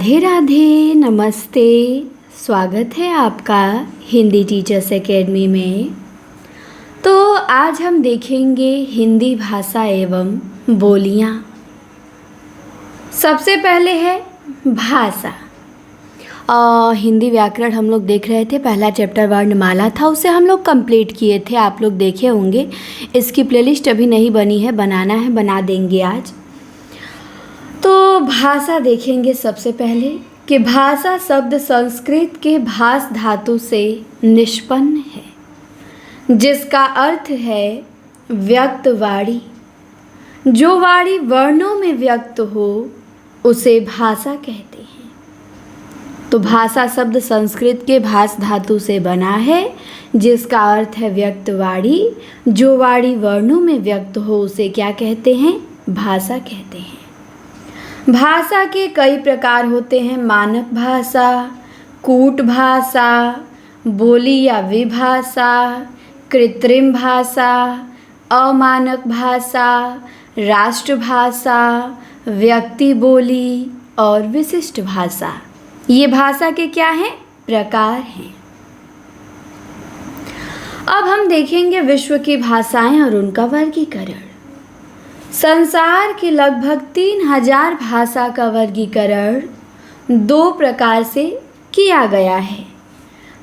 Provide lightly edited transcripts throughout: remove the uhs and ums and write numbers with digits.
राधे राधे, नमस्ते। स्वागत है आपका हिंदी टीचर्स एकेडमी में। तो आज हम देखेंगे हिंदी भाषा एवं बोलियां। सबसे पहले है भाषा। हिंदी व्याकरण हम लोग देख रहे थे। पहला चैप्टर वर्णमाला था, उसे हम लोग कंप्लीट किए थे, आप लोग देखे होंगे। इसकी प्लेलिस्ट अभी नहीं बनी है, बनाना है, बना देंगे आज। तो भाषा देखेंगे सबसे पहले कि भाषा शब्द संस्कृत के भास धातु से निष्पन्न है, जिसका अर्थ है व्यक्त वाणी। जो वाणी वर्णों में व्यक्त हो उसे भाषा कहते हैं। तो भाषा शब्द संस्कृत के भास धातु से बना है, जिसका अर्थ है व्यक्त वाणी। जो वाणी वर्णों में व्यक्त हो उसे क्या कहते हैं? भाषा कहते हैं। भाषा के कई प्रकार होते हैं। मानक भाषा, कूट भाषा, बोली या विभाषा, कृत्रिम भाषा, अमानक भाषा, राष्ट्रभाषा, व्यक्ति बोली और विशिष्ट भाषा। ये भाषा के क्या हैं? प्रकार हैं। अब हम देखेंगे विश्व की भाषाएं और उनका वर्गीकरण। संसार की लगभग 3000 भाषा का वर्गीकरण 2 प्रकार से किया गया है।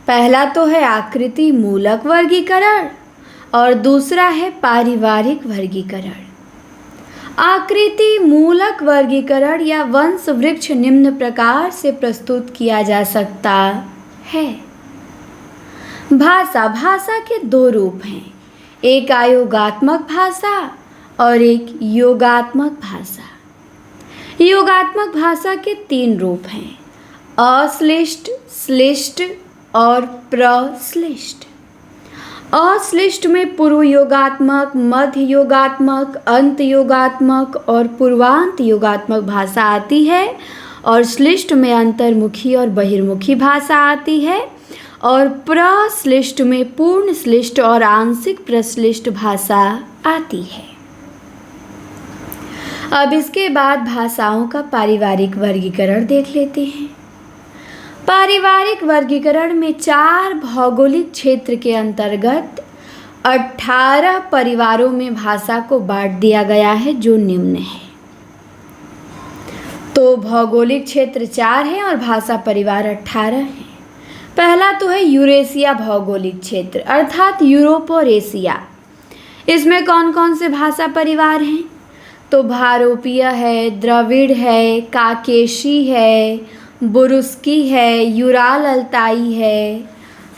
पहला तो है आकृति मूलक वर्गीकरण और दूसरा है पारिवारिक वर्गीकरण। आकृति मूलक वर्गीकरण या वंश वृक्ष निम्न प्रकार से प्रस्तुत किया जा सकता है। भाषा के 2 रूप हैं, एक आयोगात्मक भाषा और एक योगात्मक भाषा। योगात्मक भाषा के 3 रूप हैं, अश्लिष्ट, श्लिष्ट और प्रश्लिष्ट। अश्लिष्ट में पूर्व योगात्मक, मध्य योगात्मक, अंत योगात्मक और पूर्वांत योगात्मक भाषा आती है, और श्लिष्ट में अंतर्मुखी और बहिर्मुखी भाषा आती है, और प्रश्लिष्ट में पूर्ण श्लिष्ट और आंशिक प्रश्लिष्ट भाषा आती है। अब इसके बाद भाषाओं का पारिवारिक वर्गीकरण देख लेते हैं। पारिवारिक वर्गीकरण में 4 भौगोलिक क्षेत्र के अंतर्गत 18 परिवारों में भाषा को बांट दिया गया है, जो निम्न है। तो भौगोलिक क्षेत्र 4 हैं और भाषा परिवार 18 हैं। पहला तो है यूरेशिया भौगोलिक क्षेत्र, अर्थात यूरोप और एशिया। इसमें कौन कौन से भाषा परिवार हैं? तो भारोपीय है, द्रविड़ है, काकेशी है, बुरुस्की है, यूराल अल्ताई है,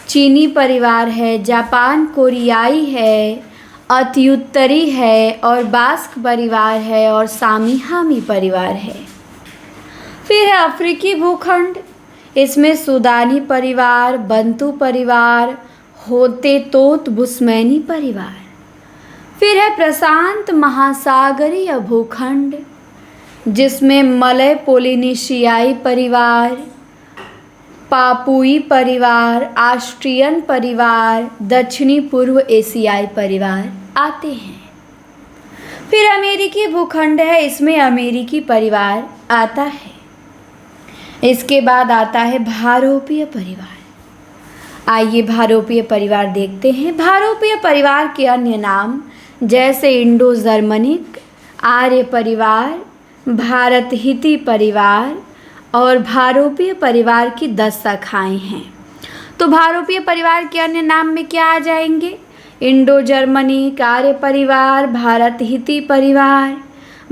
चीनी परिवार है, जापान कोरियाई है, अत्युत्तरी है और बास्क परिवार है और सामी हामी परिवार है। फिर है अफ्रीकी भूखंड। इसमें सूदानी परिवार, बंतू परिवार, होते तोत बुस्मैनी परिवार। फिर है प्रशांत महासागरीय भूखंड, जिसमें मलय पोलिनेशियाई परिवार, पापुई परिवार, ऑस्ट्रियन परिवार, दक्षिणी पूर्व एशियाई परिवार आते हैं। फिर अमेरिकी भूखंड है, इसमें अमेरिकी परिवार आता है। इसके बाद आता है भारोपीय परिवार। आइए भारोपीय परिवार देखते हैं। भारोपीय परिवार के अन्य नाम जैसे इंडो जर्मनिक, आर्य परिवार, भारत हिती परिवार और भारोपीय परिवार की 10 शाखाएं हैं। तो भारोपीय परिवार के अन्य नाम में क्या आ जाएंगे? इंडो जर्मनिक, आर्य परिवार, भारत हिती परिवार।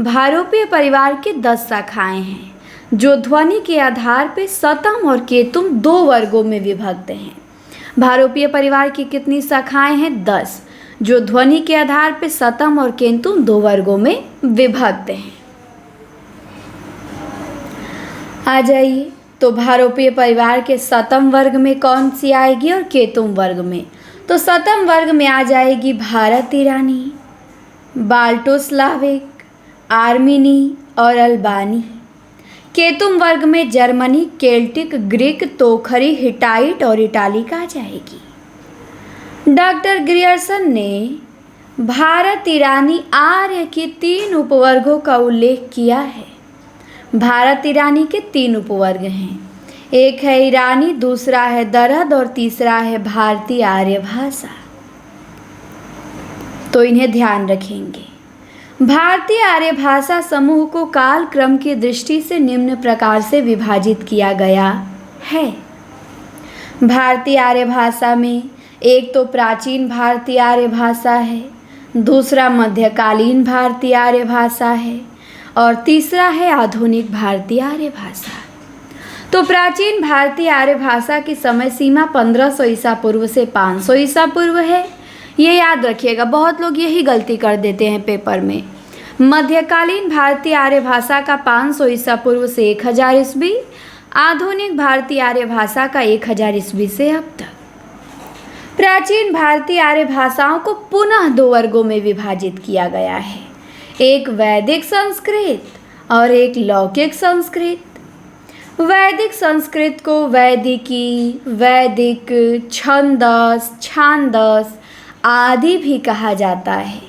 भारोपीय परिवार की 10 शाखाएं हैं, जो ध्वनि के आधार पर शतम और केतुम 2 वर्गों में विभक्त हैं। भारोपीय परिवार की कितनी शाखाएं हैं? 10, जो ध्वनि के आधार पर शतम और केतुम 2 वर्गों में विभक्त हैं। आ जाइए, तो भारोपीय परिवार के शतम वर्ग में कौन सी आएगी और केतुम वर्ग में? तो शतम वर्ग में आ जाएगी भारत ईरानी, बाल्टोस्लाविक, आर्मीनी और अल्बानी। केतुम वर्ग में जर्मनी, केल्टिक, ग्रीक, तोखरी, हिटाइट और इटालिक आ जाएगी। डॉक्टर ग्रियर्सन ने भारत ईरानी आर्य की 3 उपवर्गों का उल्लेख किया है। भारत ईरानी के 3 उपवर्ग हैं। एक है ईरानी, दूसरा है दरद और तीसरा है भारतीय आर्य भाषा। तो इन्हें ध्यान रखेंगे। भारतीय आर्य भाषा समूह को काल क्रम की दृष्टि से निम्न प्रकार से विभाजित किया गया है। भारतीय आर्य भाषा में एक तो प्राचीन भारतीय आर्य भाषा है, दूसरा मध्यकालीन भारतीय आर्य भाषा है और तीसरा है आधुनिक भारतीय आर्य भाषा। तो प्राचीन भारतीय आर्य भाषा की समय सीमा 1500 ईसा पूर्व से 500 ईसा पूर्व है। ये याद रखिएगा, बहुत लोग यही गलती कर देते हैं पेपर में। मध्यकालीन भारतीय आर्य भाषा का 500 ईसा पूर्व से 1000 ईस्वी, आधुनिक भारतीय आर्य भाषा का 1000 ईस्वी से अब तक। प्राचीन भारतीय आर्य भाषाओं को पुनः 2 वर्गों में विभाजित किया गया है, एक वैदिक संस्कृत और एक लौकिक संस्कृत। वैदिक संस्कृत को वैदिकी, वैदिक, छंदस, छांदस आदि भी कहा जाता है।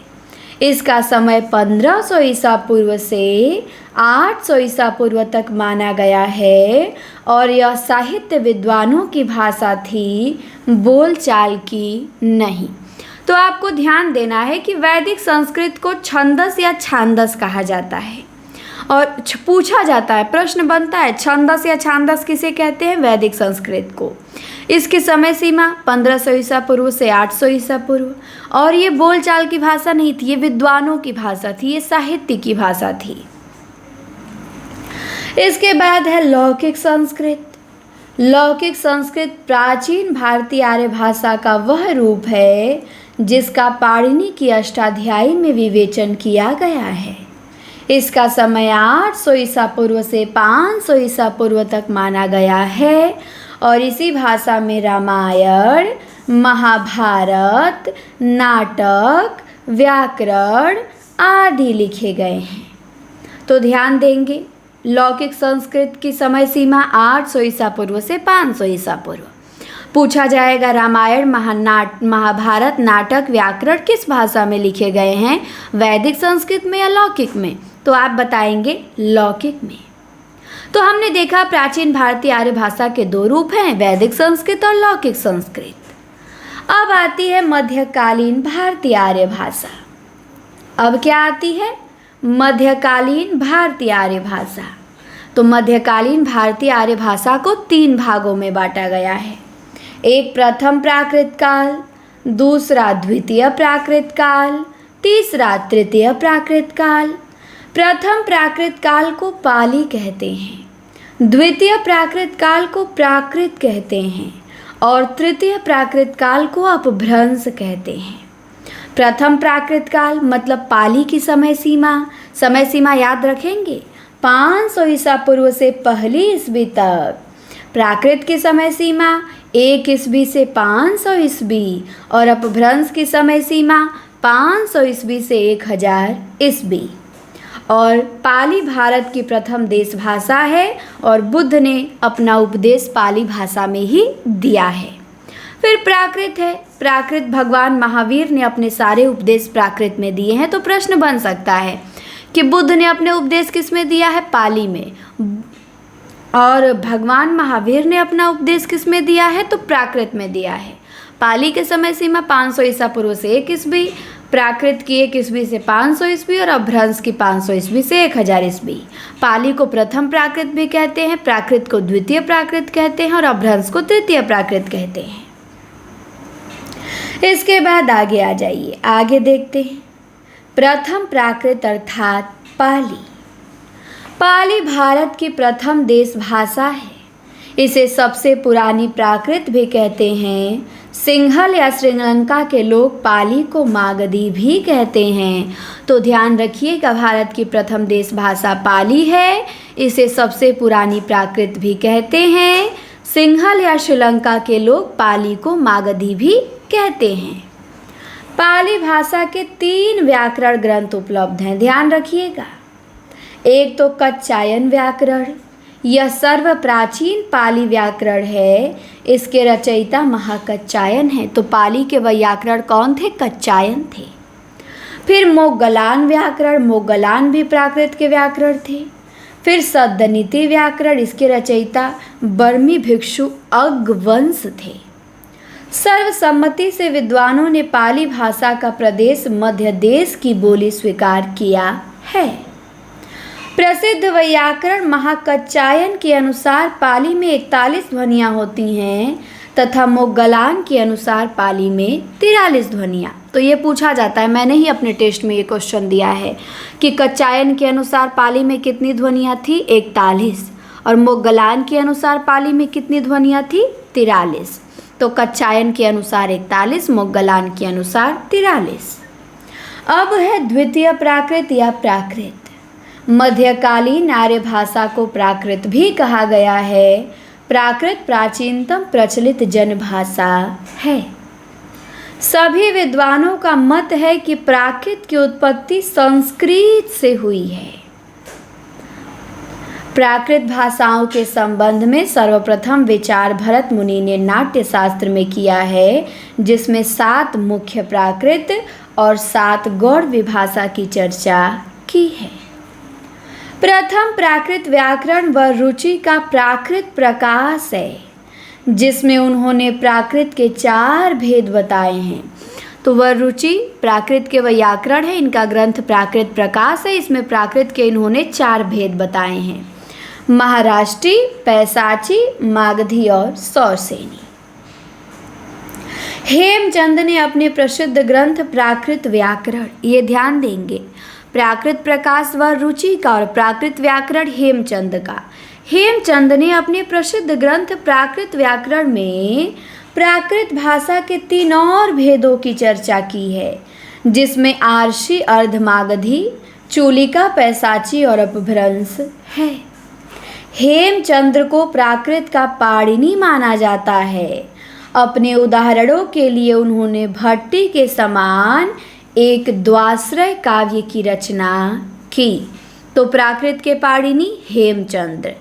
इसका समय 1500 ईसा पूर्व से 800 ईसा पूर्व तक माना गया है और यह साहित्य विद्वानों की भाषा थी, बोलचाल की नहीं। तो आपको ध्यान देना है कि वैदिक संस्कृत को छंदस या छांदस कहा जाता है और पूछा जाता है, प्रश्न बनता है, छंदस या छांदस किसे कहते हैं? वैदिक संस्कृत को। इसकी समय सीमा 1500 ईसा पूर्व से 800 ईसा पूर्व, और ये बोलचाल की भाषा नहीं थी, ये विद्वानों की भाषा थी, ये साहित्य की भाषा थी। इसके बाद है लौकिक संस्कृत। लौकिक संस्कृत प्राचीन भारतीय आर्य भाषा का वह रूप है जिसका पाणिनि की अष्टाध्यायी में विवेचन किया गया है। इसका समय 800 ईसा पूर्व से 500 ईसा पूर्व तक माना गया है और इसी भाषा में रामायण, महाभारत, नाटक, व्याकरण आदि लिखे गए हैं। तो ध्यान देंगे, लौकिक संस्कृत की समय सीमा 800 ईसा पूर्व से 500 ईसा पूर्व। पूछा जाएगा रामायण, महाभारत, नाटक, व्याकरण किस भाषा में लिखे गए हैं, वैदिक संस्कृत में या लौकिक में? तो आप बताएंगे लौकिक में। तो हमने देखा प्राचीन भारतीय आर्य भाषा के 2 रूप हैं, वैदिक संस्कृत और लौकिक संस्कृत। अब आती है मध्यकालीन भारतीय आर्य भाषा। अब क्या आती है? मध्यकालीन भारतीय आर्य भाषा। तो मध्यकालीन भारतीय आर्य भाषा को 3 भागों में बांटा गया है। एक प्रथम प्राकृत काल, दूसरा द्वितीय प्राकृत काल, तीसरा तृतीय प्राकृत काल। प्रथम प्राकृत काल को पाली कहते हैं, द्वितीय प्राकृत काल को प्राकृत कहते हैं और तृतीय प्राकृत काल को अपभ्रंश कहते हैं। प्रथम प्राकृत काल मतलब पाली की समय सीमा याद रखेंगे 500 ईसा पूर्व से पहली ईस्वी तक। प्राकृत की समय सीमा 1 ईस्वी से 500 ईस्वी और अपभ्रंश की समय सीमा 500 ईस्वी से 1000 ईस्वी। और पाली भारत की प्रथम देश भाषा है और बुद्ध ने अपना उपदेश पाली भाषा में ही दिया है। फिर प्राकृत है। प्राकृत भगवान महावीर ने अपने सारे उपदेश प्राकृत में दिए हैं। तो प्रश्न बन सकता है कि बुद्ध ने अपने उपदेश किस में दिया है? पाली में। और भगवान महावीर ने अपना उपदेश किस में दिया है? तो प्राकृत में दिया है। पाली के समय सीमा 500 ईसा पूर्व से 1 ईस्वी, प्राकृत की 1 ईस्वी से 500 ईस्वी और अपभ्रंश की 500 ईस्वी से 1000 ईस्वी। पाली को प्रथम प्राकृत भी कहते हैं, प्राकृत को द्वितीय प्राकृत कहते हैं और अपभ्रंश को तृतीय प्राकृत कहते हैं। इसके बाद आगे आ जाइए, आगे देखते हैं। प्रथम प्राकृत अर्थात पाली। पाली भारत की प्रथम देश भाषा है। इसे सबसे पुरानी प्राकृत भी कहते हैं। सिंहल या श्रीलंका के लोग पाली को मागधी भी कहते हैं। तो ध्यान रखिएगा, भारत की प्रथम देश भाषा पाली है। इसे सबसे पुरानी प्राकृत भी कहते हैं। सिंहल या श्रीलंका के लोग पाली को मागधी भी कहते हैं। पाली भाषा के 3 व्याकरण ग्रंथ उपलब्ध हैं, ध्यान रखिएगा। एक तो कच्चायन व्याकरण, यह सर्व प्राचीन पाली व्याकरण है। इसके रचयिता महाकच्चायन है। तो पाली के व्याकरण कौन थे? कच्चायन थे। फिर मोगलान व्याकरण, मोगलान भी प्राकृत के व्याकरण थे। फिर सद्दनीति व्याकरण, इसके रचयिता बर्मी भिक्षु अग्वंश थे। सर्वसम्मति से विद्वानों ने पाली भाषा का प्रदेश मध्य देश की बोली स्वीकार किया है। प्रसिद्ध वैयाकरण महाकच्चायन के अनुसार पाली में 41 ध्वनियाँ होती हैं तथा मोगलान के अनुसार पाली में 43 ध्वनियाँ। तो ये पूछा जाता है, मैंने ही अपने टेस्ट में ये क्वेश्चन दिया है कि कच्चायन के अनुसार पाली में कितनी ध्वनियाँ थी, 41, और मोगलान के अनुसार पाली में कितनी ध्वनियाँ थी, 43। तो कच्चायन के अनुसार 41, मोगलान के अनुसार 43। अब है द्वितीय प्राकृत या प्राकृत। मध्यकालीन आर्य भाषा को प्राकृत भी कहा गया है। प्राकृत प्राचीनतम प्रचलित जनभाषा है। सभी विद्वानों का मत है कि प्राकृत की उत्पत्ति संस्कृत से हुई है। प्राकृत भाषाओं के संबंध में सर्वप्रथम विचार भरत मुनि ने नाट्य शास्त्र में किया है, जिसमें 7 मुख्य प्राकृत और 7 गौड़ विभाषा की चर्चा की है। प्रथम प्राकृत व्याकरण व रुचि का प्राकृत प्रकाश है, जिसमें उन्होंने प्राकृत के 4 भेद बताए हैं। तो वह रुचि प्राकृत के व्याकरण है, इनका ग्रंथ प्राकृत प्रकाश है। इसमें प्राकृत के इन्होंने 4 भेद बताए हैं, महाराष्ट्री, पैसाची, मागधी और सौरसेनी। हेमचंद ने अपने प्रसिद्ध ग्रंथ प्राकृत व्याकरण, ये ध्यान देंगे, प्राकृत प्रकाश व रुचि का और प्राकृत व्याकरण हेमचंद का। हेमचंद ने अपने प्रसिद्ध ग्रंथ प्राकृत व्याकरण में प्राकृत भाषा के 3 और भेदों की चर्चा की है, जिसमें आर्षी, अर्धमागधी, चूलिका, पैसाची और अपभ्रंश है। हेमचंद्र को प्राकृत का पाणिनि माना जाता है। अपने उदाहरणों के लिए उन्होंने भट्टी के समान एक द्वाश्रय काव्य की रचना की। तो प्राकृत के पाणिनि हेमचंद्र,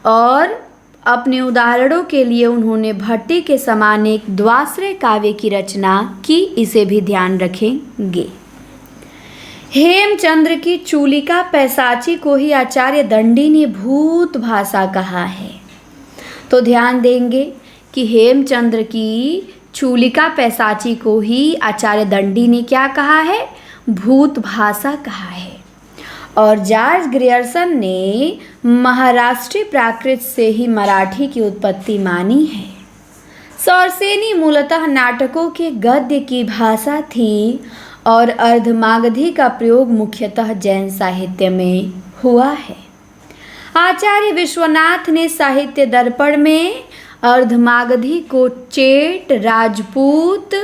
और अपने उदाहरणों के लिए उन्होंने भट्टी के समान एक द्वाश्रय काव्य की रचना की, इसे भी ध्यान रखेंगे। हेमचंद्र की चूलिका पैसाची को ही आचार्य दंडी ने भूत भाषा कहा है। तो ध्यान देंगे कि हेमचंद्र की चूलिका पैसाची को ही आचार्य दंडी ने क्या कहा है, भूत भाषा कहा है। और जॉर्ज ग्रियर्सन ने महाराष्ट्रीय प्राकृत से ही मराठी की उत्पत्ति मानी है। सौरसेनी मूलतः नाटकों के गद्य की भाषा थी और अर्धमागधी का प्रयोग मुख्यतः जैन साहित्य में हुआ है। आचार्य विश्वनाथ ने साहित्य दर्पण में अर्धमागधी को चेट राजपूत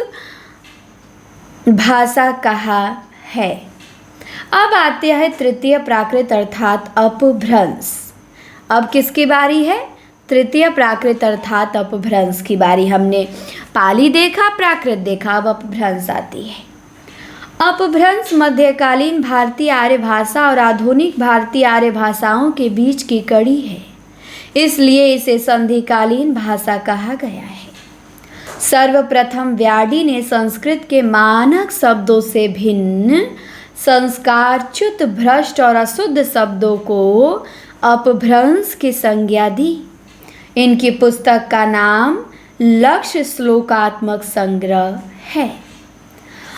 भाषा कहा है। अब आते हैं तृतीय प्राकृत अर्थात अपभ्रंश। अब किसकी बारी है, तृतीय प्राकृत अर्थात अपभ्रंश की बारी। हमने पाली देखा, प्राकृत देखा, अब अपभ्रंश आती है। अपभ्रंश मध्यकालीन भारतीय आर्य भाषा और आधुनिक भारतीय आर्य भाषाओं के बीच की कड़ी है, इसलिए इसे संधिकालीन भाषा कहा गया है। सर्वप्रथम व्याडी ने संस्कृत के मानक शब्दों से भिन्न संस्कारच्युत, भ्रष्ट और अशुद्ध शब्दों को अपभ्रंश की संज्ञा दी। इनकी पुस्तक का नाम लक्ष्य श्लोकात्मक संग्रह है।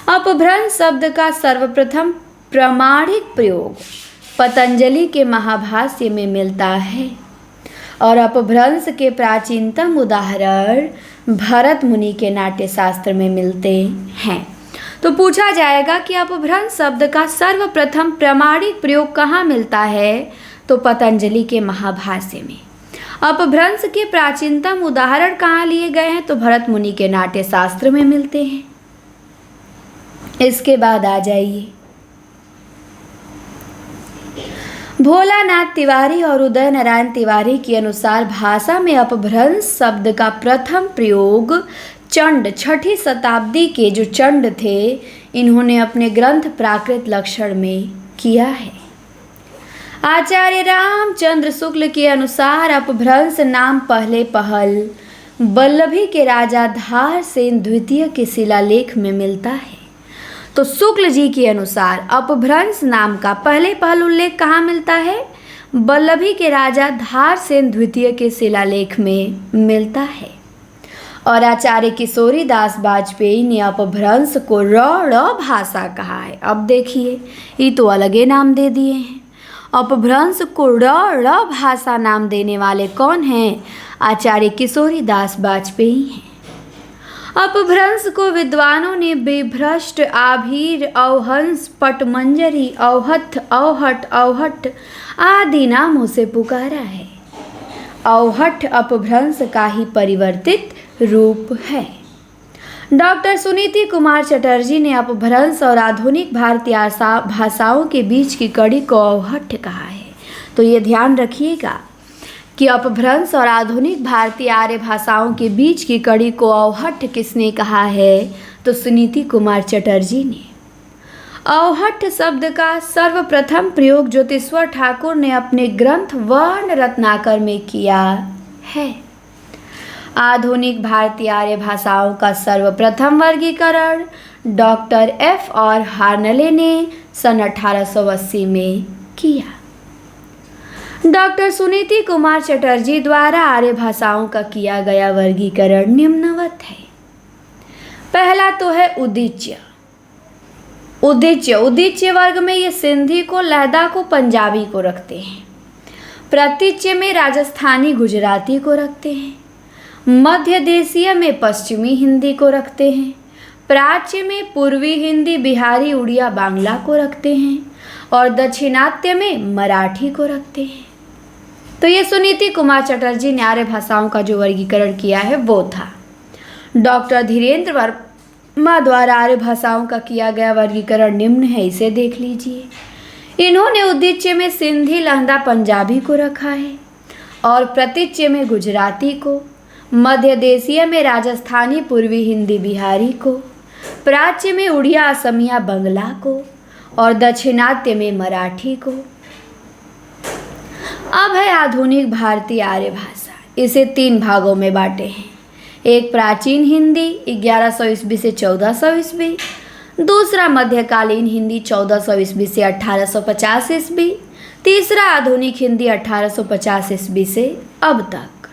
अपभ्रंश शब्द का सर्वप्रथम प्रामाणिक प्रयोग पतंजलि के महाभाष्य में मिलता है और अपभ्रंश के प्राचीनतम उदाहरण भरत मुनि के नाट्य शास्त्र में मिलते हैं। तो पूछा जाएगा कि अपभ्रंश शब्द का सर्वप्रथम प्रामाणिक प्रयोग कहाँ मिलता है, तो पतंजलि के महाभाष्य में। अपभ्रंश के प्राचीनतम उदाहरण कहाँ लिए गए हैं, तो भरत मुनि के नाट्य शास्त्र में मिलते हैं। इसके बाद आ जाइए, भोलानाथ तिवारी और उदय नारायण तिवारी के अनुसार भाषा में अपभ्रंश शब्द का प्रथम प्रयोग चंड, 6ठी शताब्दी के जो चंड थे, इन्होंने अपने ग्रंथ प्राकृत लक्षण में किया है। आचार्य रामचंद्र शुक्ल के अनुसार अपभ्रंश नाम पहले पहल वल्लभी के राजा धार सेन द्वितीय के शिलालेख में मिलता है। तो शुक्ल जी के अनुसार अपभ्रंश नाम का पहले पहल उल्लेख कहाँ मिलता है, वल्लभी के राजा धारसेन द्वितीय के शिलालेख में मिलता है। और आचार्य किशोरीदास वाजपेयी ने अपभ्रंश को र भाषा कहा है। अब देखिए, ये तो अलगे नाम दे दिए हैं। अपभ्रंश को र भाषा नाम देने वाले कौन हैं? आचार्य किशोरीदास वाजपेयी हैं। अपभ्रंश को विद्वानों ने विभ्रष्ट, आभीर, अवहंस, पटमंजरी, अवहथ, अवहट, अवहट आदि नामों से पुकारा है। अवहट अपभ्रंश का ही परिवर्तित रूप है। डॉक्टर सुनीति कुमार चटर्जी ने अपभ्रंश और आधुनिक भारतीय भाषाओं के बीच की कड़ी को अवहट कहा है। तो ये ध्यान रखिएगा कि अपभ्रंश और आधुनिक भारतीय आर्य भाषाओं के बीच की कड़ी को अवहट किसने कहा है? तो सुनीति कुमार चटर्जी ने। अवहट शब्द का सर्वप्रथम प्रयोग ज्योतिश्वर ठाकुर ने अपने ग्रंथ वर्ण रत्नाकर में किया है। आधुनिक भारतीय आर्य भाषाओं का सर्वप्रथम वर्गीकरण डॉक्टर एफ और हार्नले ने सन 1880 में किया। डॉक्टर सुनीति कुमार चटर्जी द्वारा आर्य भाषाओं का किया गया वर्गीकरण निम्नवत है। पहला तो है उदीच्य। उदीच्य वर्ग में ये सिंधी को, लहदा को, पंजाबी को रखते हैं। प्रतीच्य में राजस्थानी, गुजराती को रखते हैं। मध्य देशीय में पश्चिमी हिंदी को रखते हैं। प्राच्य में पूर्वी हिंदी, बिहारी, उड़िया, बांग्ला को रखते हैं। और दक्षिणात्य में मराठी को रखते हैं। तो ये सुनीति कुमार चटर्जी ने आर्य भाषाओं का जो वर्गीकरण किया है वो था। डॉक्टर धीरेन्द्र वर्मा द्वारा आर्य भाषाओं का किया गया वर्गीकरण निम्न है, इसे देख लीजिए। इन्होंने उदीच्य में सिंधी, लहदा, पंजाबी को रखा है और प्रतीच्य में गुजराती को, मध्य देशीय में राजस्थानी, पूर्वी हिंदी, बिहारी को, प्राच्य में उड़िया, असमिया, बंगला को और दक्षिणात्य में मराठी को। अब है आधुनिक भारतीय आर्य भाषा। इसे 3 भागों में बांटे हैं। एक प्राचीन हिंदी 1100 ईस्वी से 1400 ईस्वी, दूसरा मध्यकालीन हिंदी 1400 ईस्वी से 1850 ईस्वी, तीसरा आधुनिक हिंदी 1850 ईस्वी से अब तक।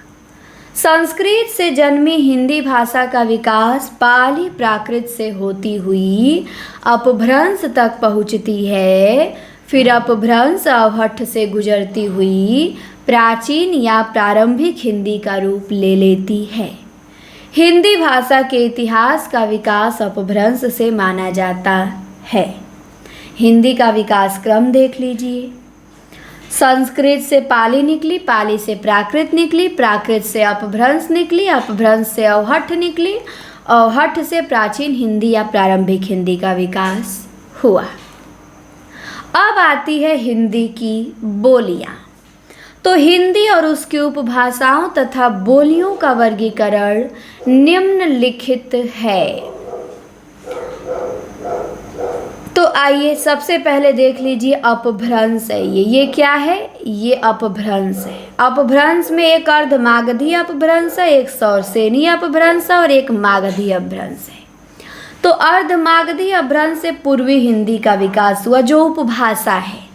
संस्कृत से जन्मी हिंदी भाषा का विकास पाली प्राकृत से होती हुई अपभ्रंश तक पहुँचती है, फिर अपभ्रंश अवहट्ठ से गुजरती हुई प्राचीन या प्रारंभिक हिंदी का रूप ले लेती है। हिंदी भाषा के इतिहास का विकास अपभ्रंश से माना जाता है। हिंदी का विकास क्रम देख लीजिए। संस्कृत से पाली निकली, पाली से प्राकृत निकली, प्राकृत से अपभ्रंश निकली, अपभ्रंश से अवहट्ठ निकली, अवहट्ठ से प्राचीन हिंदी या प्रारंभिक हिंदी का विकास हुआ। अब आती है हिंदी की बोलियां। तो हिंदी और उसकी उपभाषाओं तथा बोलियों का वर्गीकरण निम्नलिखित है। तो आइए सबसे पहले देख लीजिए अपभ्रंश है ये क्या है? ये अपभ्रंश है। अपभ्रंश में एक अर्धमागधी अपभ्रंश है, एक सौरसेनी अपभ्रंश है और एक मागधी अपभ्रंश है। तो अर्धमागधी अपभ्रंश से पूर्वी हिंदी का विकास हुआ जो उपभाषा है।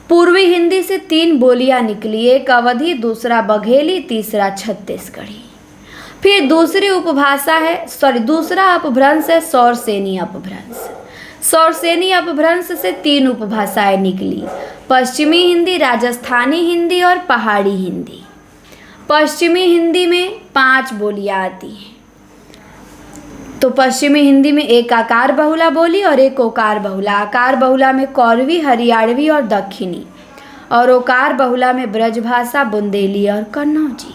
पूर्वी हिंदी से 3 बोलियां निकली, एक अवधी, दूसरा बघेली, तीसरा छत्तीसगढ़ी। फिर दूसरी उपभाषा है दूसरा अपभ्रंश है सौरसेनी अपभ्रंश। सौरसेनी अपभ्रंश से 3 उपभाषाएं निकली, पश्चिमी हिंदी, राजस्थानी हिंदी और पहाड़ी हिंदी। पश्चिमी हिंदी में 5 बोलियां आती हैं। तो पश्चिमी हिंदी में एक आकार बहुला बोली और एक ओकार बहुला। आकार बहुला में कौरवी, हरियाणवी और दक्षिणी, और ओकार बहुला में ब्रजभाषा, बुंदेली और कन्नौजी।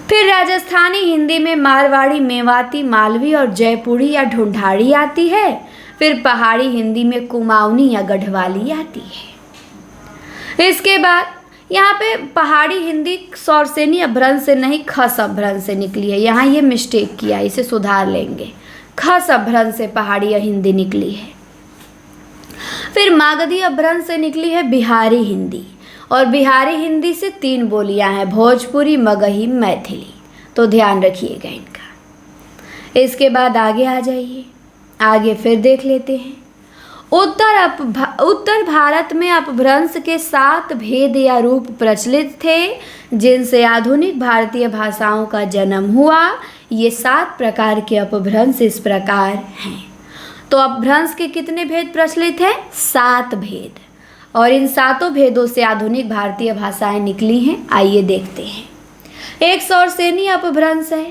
फिर राजस्थानी हिंदी में मारवाड़ी, मेवाती, मालवी और जयपुरी या ढूंढाड़ी आती है। फिर पहाड़ी हिंदी में कुमाऊनी या गढ़वाली आती है। इसके बाद यहाँ पे पहाड़ी हिंदी सौरसेनी अपभ्रंश से नहीं, खस अपभ्रंश से निकली है। यहाँ ये मिस्टेक किया, इसे सुधार लेंगे। खस अपभ्रंश से पहाड़ी हिंदी निकली है। फिर मागधी अपभ्रंश से निकली है बिहारी हिंदी, और बिहारी हिंदी से 3 बोलियां हैं, भोजपुरी, मगही, मैथिली। तो ध्यान रखिएगा इनका। इसके बाद आगे आ जाइए, आगे फिर देख लेते हैं। उत्तर भारत में अपभ्रंश के 7 भेद या रूप प्रचलित थे जिनसे आधुनिक भारतीय भाषाओं का जन्म हुआ। ये 7 प्रकार के अपभ्रंश इस प्रकार हैं। तो अपभ्रंश के कितने भेद प्रचलित हैं? 7 भेद। और इन 7 भेदों से आधुनिक भारतीय भाषाएं निकली हैं। आइए देखते हैं। एक सौरसेनी अपभ्रंश है।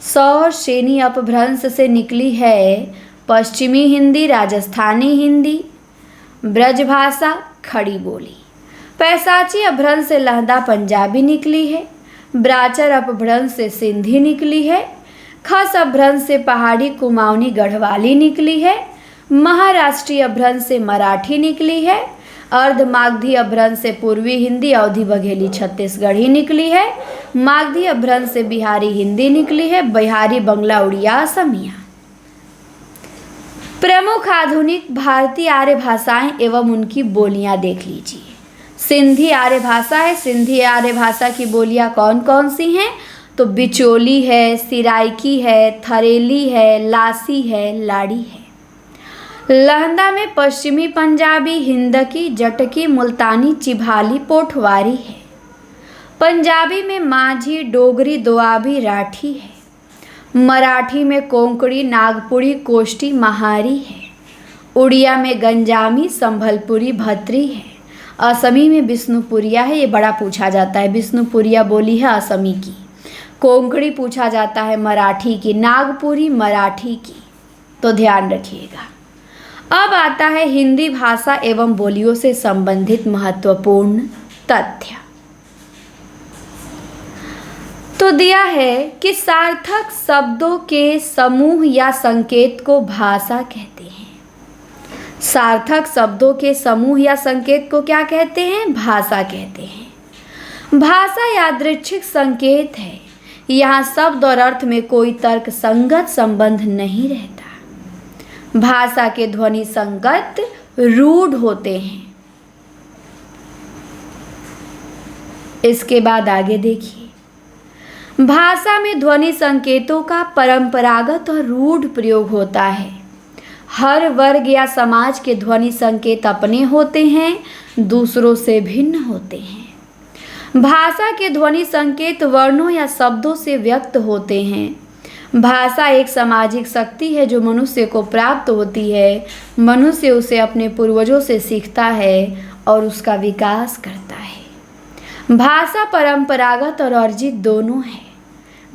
सौरसेनी अपभ्रंश से निकली है पश्चिमी हिंदी, राजस्थानी हिंदी, ब्रजभाषा, खड़ी बोली। पैसाची अपभ्रंश से लहदा पंजाबी निकली है। ब्राचर अपभ्रंश से सिंधी निकली है। खस अपभ्रंश से पहाड़ी कुमाऊनी गढ़वाली निकली है। महाराष्ट्रीय अपभ्रंश से मराठी निकली है। अर्धमागधी अपभ्रंश से पूर्वी हिंदी, अवधी, बघेली, छत्तीसगढ़ी निकली है। मागधी अपभ्रंश से बिहारी हिंदी निकली है। बिहारी, बंगला, उड़िया, असमिया। प्रमुख आधुनिक भारतीय आर्य भाषाएं एवं उनकी बोलियां देख लीजिए। सिंधी आर्य भाषा है। सिंधी आर्य भाषा की बोलियां कौन कौन सी हैं? तो बिचोली है, सिराइकी है, थरेली है, लासी है, लाड़ी है। लहंदा में पश्चिमी पंजाबी, हिंदकी, जटकी, मुल्तानी, चिभाली, पोठवारी है। पंजाबी में माझी, डोगरी, दोआबी, राठी है। मराठी में कोंकणी, नागपुरी, कोष्टी, महारी है। उड़िया में गंजामी, संभलपुरी, भत्री है। असमी में बिष्णुपुरिया है। ये बड़ा पूछा जाता है। बिष्णुपुरिया बोली है असमी की। कोंकणी पूछा जाता है मराठी की। नागपुरी मराठी की। तो ध्यान रखिएगा। अब आता है हिंदी भाषा एवं बोलियों से संबंधित महत्वपूर्ण तथ्य। तो दिया है कि सार्थक शब्दों के समूह या संकेत को भाषा कहते हैं। सार्थक शब्दों के समूह या संकेत को क्या कहते हैं? भाषा कहते हैं। भाषा यादृच्छिक संकेत है। यहाँ शब्द और अर्थ में कोई तर्क संगत संबंध नहीं रहता। भाषा के ध्वनि संगत रूढ़ होते हैं। इसके बाद आगे देखिए। भाषा में ध्वनि संकेतों का परंपरागत और रूढ़ प्रयोग होता है। हर वर्ग या समाज के ध्वनि संकेत अपने होते हैं, दूसरों से भिन्न होते हैं। भाषा के ध्वनि संकेत वर्णों या शब्दों से व्यक्त होते हैं। भाषा एक सामाजिक शक्ति है जो मनुष्य को प्राप्त होती है। मनुष्य उसे अपने पूर्वजों से सीखता है और उसका विकास करता है। भाषा परंपरागत और अर्जित दोनों है।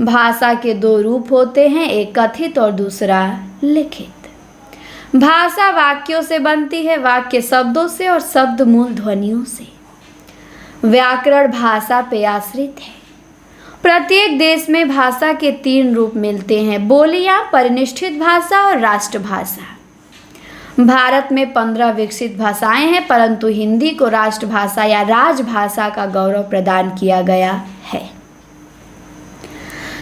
भाषा के 2 रूप होते हैं, एक कथित और दूसरा लिखित। भाषा वाक्यों से बनती है, वाक्य शब्दों से और शब्द मूल ध्वनियों से। व्याकरण भाषा पे आश्रित है। प्रत्येक देश में भाषा के 3 रूप मिलते हैं, बोलियां, परिनिष्ठित भाषा और राष्ट्रभाषा। भारत में 15 विकसित भाषाएं हैं, परंतु हिंदी को राष्ट्रभाषा या राजभाषा का गौरव प्रदान किया गया है।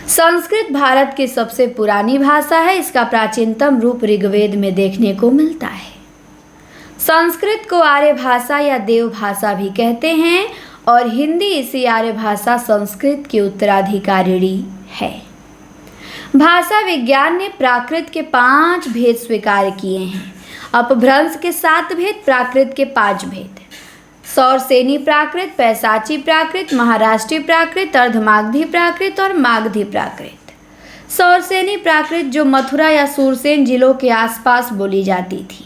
संस्कृत भारत की सबसे पुरानी भाषा है। इसका प्राचीनतम रूप ऋग्वेद में देखने को मिलता है। संस्कृत को आर्य भाषा या देव भाषा भी कहते हैं और हिंदी इसी आर्य भाषा संस्कृत की उत्तराधिकारिणी है। भाषा विज्ञान ने प्राकृत के 5 भेद स्वीकार किए हैं। अपभ्रंश के 7 भेद, प्राकृत के 5 भेद। सौरसेनी प्राकृत, पैसाची प्राकृत, महाराष्ट्रीय प्राकृत, अर्धमागधी प्राकृत और मागधी प्राकृत। सौरसेनी प्राकृत जो मथुरा या सूरसेन जिलों के आसपास बोली जाती थी।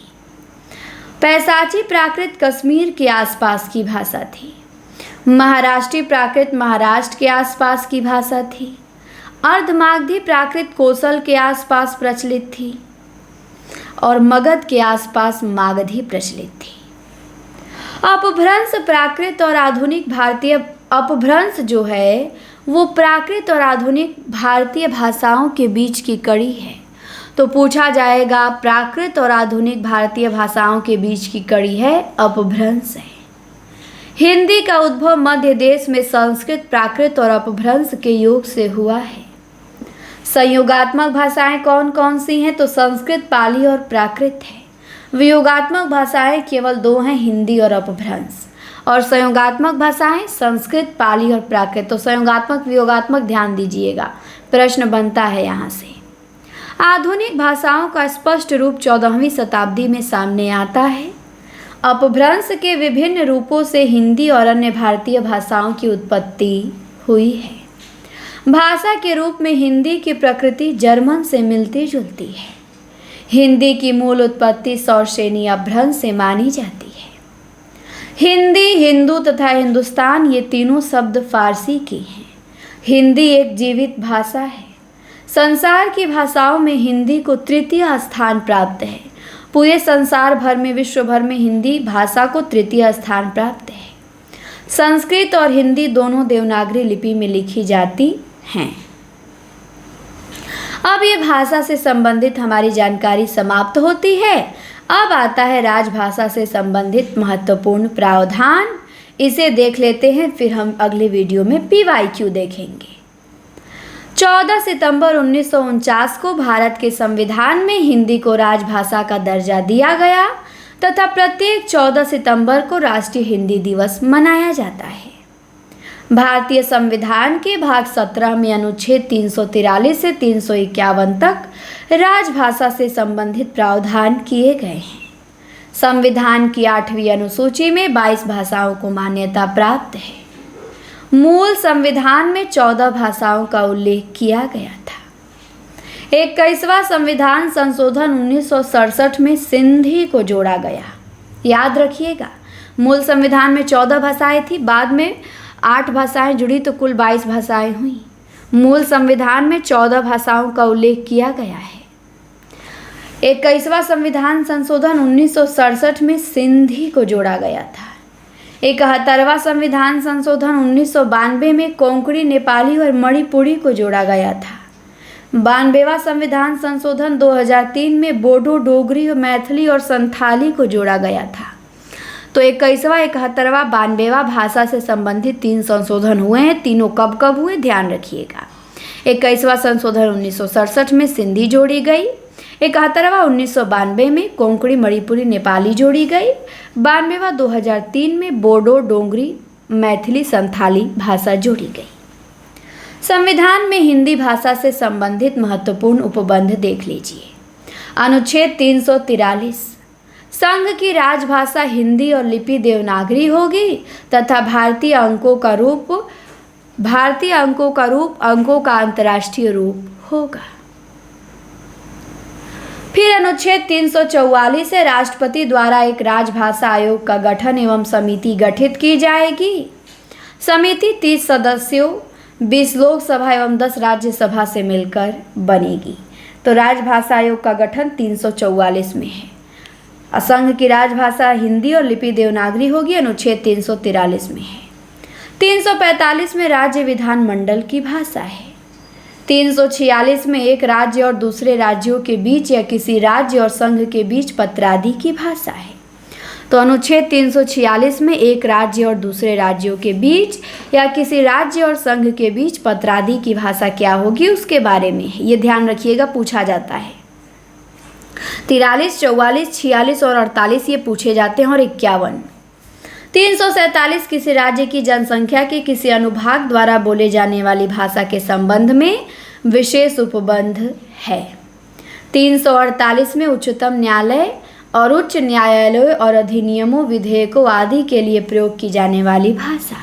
पैसाची प्राकृत कश्मीर के आसपास की भाषा थी। महाराष्ट्रीय प्राकृत महाराष्ट्र के आसपास की भाषा थी। अर्धमागधी प्राकृत कौशल के आसपास प्रचलित थी और मगध के आसपास मागधी प्रचलित थी। अपभ्रंश प्राकृत और आधुनिक भारतीय अपभ्रंश जो है वो प्राकृत और आधुनिक भारतीय भाषाओं के बीच की कड़ी है। तो पूछा जाएगा प्राकृत और आधुनिक भारतीय भाषाओं के बीच की कड़ी है, अपभ्रंश है। हिंदी का उद्भव मध्य देश में संस्कृत, प्राकृत और अपभ्रंश के योग से हुआ है। संयोगात्मक भाषाएं कौन कौन सी हैं? तो संस्कृत, पाली और प्राकृत है। वियोगात्मक भाषाएं केवल 2 हैं, हिंदी और अपभ्रंश। और संयोगात्मक भाषाएं संस्कृत, पाली और प्राकृत। तो संयोगात्मक वियोगात्मक ध्यान दीजिएगा, प्रश्न बनता है यहाँ से। आधुनिक भाषाओं का स्पष्ट रूप 14वीं शताब्दी में सामने आता है। अपभ्रंश के विभिन्न रूपों से हिंदी और अन्य भारतीय भाषाओं की उत्पत्ति हुई है। भाषा के रूप में हिंदी की प्रकृति जर्मन से मिलती जुलती है। हिंदी की मूल उत्पत्ति सौरसेनी अपभ्रंश से मानी जाती है। हिंदी, हिंदू तथा हिंदुस्तान ये तीनों शब्द फारसी के हैं। हिंदी एक जीवित भाषा है। संसार की भाषाओं में हिंदी को तृतीय स्थान प्राप्त है। पूरे संसार भर में, विश्व भर में हिंदी भाषा को तृतीय स्थान प्राप्त है। संस्कृत और हिंदी दोनों देवनागरी लिपि में लिखी जाती हैं। अब ये भाषा से संबंधित हमारी जानकारी समाप्त होती है। अब आता है राजभाषा से संबंधित महत्वपूर्ण प्रावधान। इसे देख लेते हैं, फिर हम अगले वीडियो में PYQ देखेंगे। 14 सितंबर 1949 को भारत के संविधान में हिंदी को राजभाषा का दर्जा दिया गया तथा प्रत्येक 14 सितंबर को राष्ट्रीय हिंदी दिवस मनाया जाता है। भारतीय संविधान के भाग 17 में अनुच्छेद 343 से 351 तक राजभाषा से संबंधित प्रावधान किए गए हैं। संविधान की 8वीं अनुसूची में 22 भाषाओं को मान्यता प्राप्त है। मूल संविधान में 14 भाषाओं का उल्लेख किया गया था। 21वां संविधान संशोधन 1967 में सिंधी को जोड़ा गया। याद रखिएगा, मूल संविधान में 14 भाषाएं थी, बाद में 8 भाषाएं जुड़ी तो कुल 22 भाषाएं हुई। मूल संविधान में 14 भाषाओं का उल्लेख किया गया है। 21वां संविधान संशोधन 1967 में सिंधी को जोड़ा गया था। 71वां संविधान संशोधन 1992 में कोंकणी, नेपाली और मणिपुरी को जोड़ा गया था। 92वां संविधान संशोधन 2003 में बोडो, डोगरी और मैथिली और संथाली को जोड़ा गया था। तो 21वां, 71वां, 92वां भाषा से संबंधित 3 संशोधन हुए हैं। तीनों कब कब हुए ध्यान रखिएगा। 21वां संशोधन 1967 में सिंधी जोड़ी गई। 71वां 1992 में कोंकणी, मणिपुरी, नेपाली जोड़ी गई। 92वां 2003 में बोडो, डोगरी, मैथिली, संथाली भाषा जोड़ी गई। संविधान में हिंदी भाषा से संबंधित महत्वपूर्ण उपबंध देख लीजिए। अनुच्छेद 343, संघ की राजभाषा हिंदी और लिपि देवनागरी होगी तथा भारतीय अंकों का अंकों का अंतर्राष्ट्रीय रूप होगा। फिर अनुच्छेद 344 से राष्ट्रपति द्वारा एक राजभाषा आयोग का गठन एवं समिति गठित की जाएगी। समिति 30 सदस्यों, 20 लोकसभा एवं 10 राज्यसभा से मिलकर बनेगी। तो राजभाषा आयोग का गठन 344 में है। असंघ की राजभाषा हिंदी और लिपि देवनागरी होगी, अनुच्छेद 343 में है। 345 में राज्य विधानमंडल की भाषा है। 346 में एक राज्य और दूसरे राज्यों के बीच या किसी राज्य और संघ के बीच पत्रादि की भाषा है। तो अनुच्छेद 346 में एक राज्य और दूसरे राज्यों के बीच या किसी राज्य और संघ के बीच पत्रादि की भाषा क्या होगी उसके बारे में है। ये ध्यान रखिएगा, पूछा जाता है। 43, 44, 46 और 48 ये पूछे जाते हैं और 51। 347 किसी राज्य की जनसंख्या के किसी अनुभाग द्वारा बोले जाने वाली भाषा के संबंध में विशेष उपबंध है। 348 में उच्चतम न्यायालय और उच्च न्यायालयों और अधिनियमों, विधेयकों आदि के लिए प्रयोग की जाने वाली भाषा।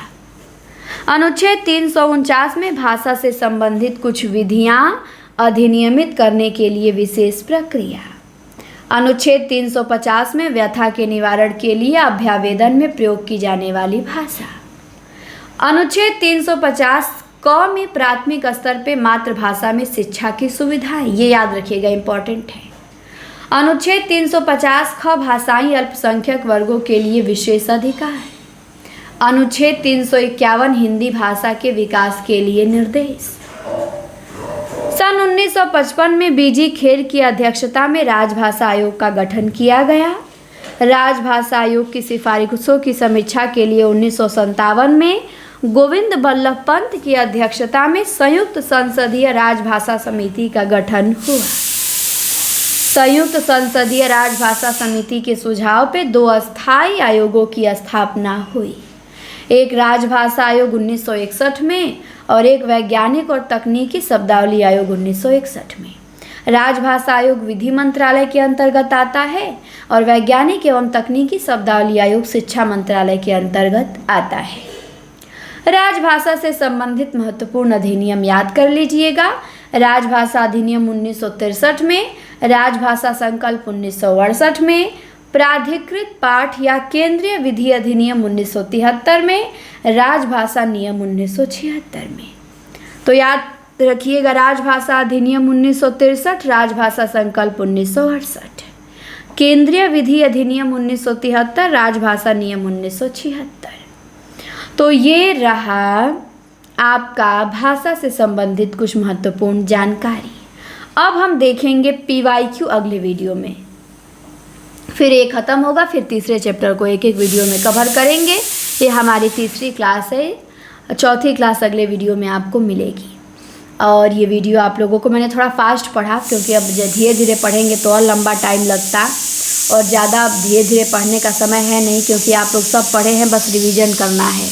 अनुच्छेद 349 में भाषा से संबंधित कुछ विधियां अधिनियमित करने के लिए विशेष प्रक्रिया। अनुच्छेद 350 में व्यथा के निवारण के लिए अभ्यावेदन में प्रयोग की जाने वाली भाषा। अनुच्छेद 350 क में प्राथमिक स्तर पे मातृभाषा में शिक्षा की सुविधाएं, ये याद रखिएगा, इंपॉर्टेंट है। अनुच्छेद 350 ख भाषाई अल्पसंख्यक वर्गों के लिए विशेष अधिकार। अनुच्छेद 351 हिंदी भाषा के विकास के लिए निर्देश। सन 1955 में बीजी खेर की अध्यक्षता में राजभाषा आयोग का गठन किया गया। राजभाषा आयोग की सिफारिशों की समीक्षा के लिए 1957 में गोविंद बल्लभ पंत की अध्यक्षता में संयुक्त संसदीय राजभाषा समिति का गठन हुआ। संयुक्त संसदीय राजभाषा समिति के सुझाव पे 2 अस्थायी आयोगों की स्थापना हुई। एक राजभाषा आयोग 1961 में और एक वैज्ञानिक और तकनीकी शब्दावली आयोग 1961 में। राजभाषा आयोग विधि मंत्रालय के अंतर्गत आता है और वैज्ञानिक एवं तकनीकी शब्दावली आयोग शिक्षा मंत्रालय के अंतर्गत आता है। राजभाषा से संबंधित महत्वपूर्ण अधिनियम याद कर लीजिएगा। राजभाषा अधिनियम 1963 में, राजभाषा संकल्प 1968 में, प्राधिकृत पाठ या केंद्रीय विधि अधिनियम 1973 में, राजभाषा नियम 1976 में। तो याद रखिएगा, राजभाषा अधिनियम 1963, राजभाषा संकल्प 1968, केंद्रीय विधि अधिनियम 1973, राजभाषा नियम 1976। तो ये रहा आपका भाषा से संबंधित कुछ महत्वपूर्ण जानकारी। अब हम देखेंगे PYQ अगले वीडियो में। फिर ये ख़त्म होगा, फिर तीसरे चैप्टर को एक एक वीडियो में कवर करेंगे। ये हमारी तीसरी क्लास है, चौथी क्लास अगले वीडियो में आपको मिलेगी। और ये वीडियो आप लोगों को मैंने थोड़ा फास्ट पढ़ा, क्योंकि अब धीरे धीरे पढ़ेंगे तो और लंबा टाइम लगता, और ज़्यादा धीरे धीरे पढ़ने का समय है नहीं, क्योंकि आप लोग सब पढ़े हैं, बस रिवीजन करना है।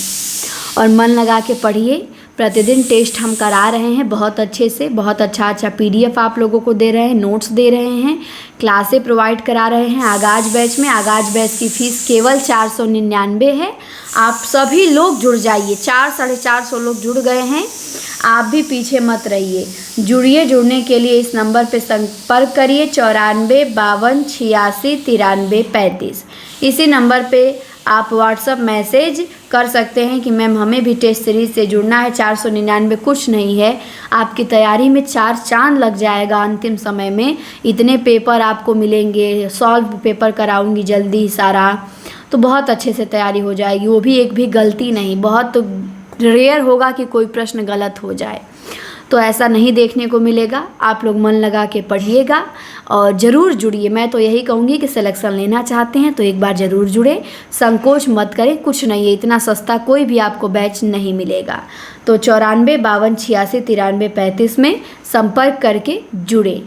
और मन लगा के पढ़िए। प्रतिदिन टेस्ट हम करा रहे हैं बहुत अच्छे से, बहुत अच्छा PDF आप लोगों को दे रहे हैं, नोट्स दे रहे हैं, क्लासें प्रोवाइड करा रहे हैं। आगाज बैच में, आगाज बैच की फ़ीस केवल 499 है। आप सभी लोग जुड़ जाइए। 400-450 लोग जुड़ गए हैं, आप भी पीछे मत रहिए, जुड़िए। जुड़ने के लिए इस नंबर पे संपर्क करिए 94 52 86 93 35। इसी नंबर पे आप व्हाट्सअप मैसेज कर सकते हैं कि मैम हमें भी टेस्ट सीरीज़ से जुड़ना है। 499 कुछ नहीं है, आपकी तैयारी में 4 चांद लग जाएगा। अंतिम समय में इतने पेपर आपको मिलेंगे, सॉल्व पेपर कराऊंगी जल्दी ही सारा, तो बहुत अच्छे से तैयारी हो जाएगी। वो भी एक भी गलती नहीं, बहुत रेयर होगा कि कोई प्रश्न गलत हो जाए, तो ऐसा नहीं देखने को मिलेगा। आप लोग मन लगा के पढ़िएगा और ज़रूर जुड़िए। मैं तो यही कहूँगी कि सिलेक्शन लेना चाहते हैं तो एक बार ज़रूर जुड़े, संकोच मत करें। कुछ नहीं है, इतना सस्ता कोई भी आपको बैच नहीं मिलेगा। तो 94 52 86 93 35 में संपर्क करके जुड़े।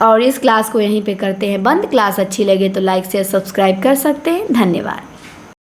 और इस क्लास को यहीं पे करते हैं बंद। क्लास अच्छी लगे तो लाइक शेयर सब्सक्राइब कर सकते हैं। धन्यवाद।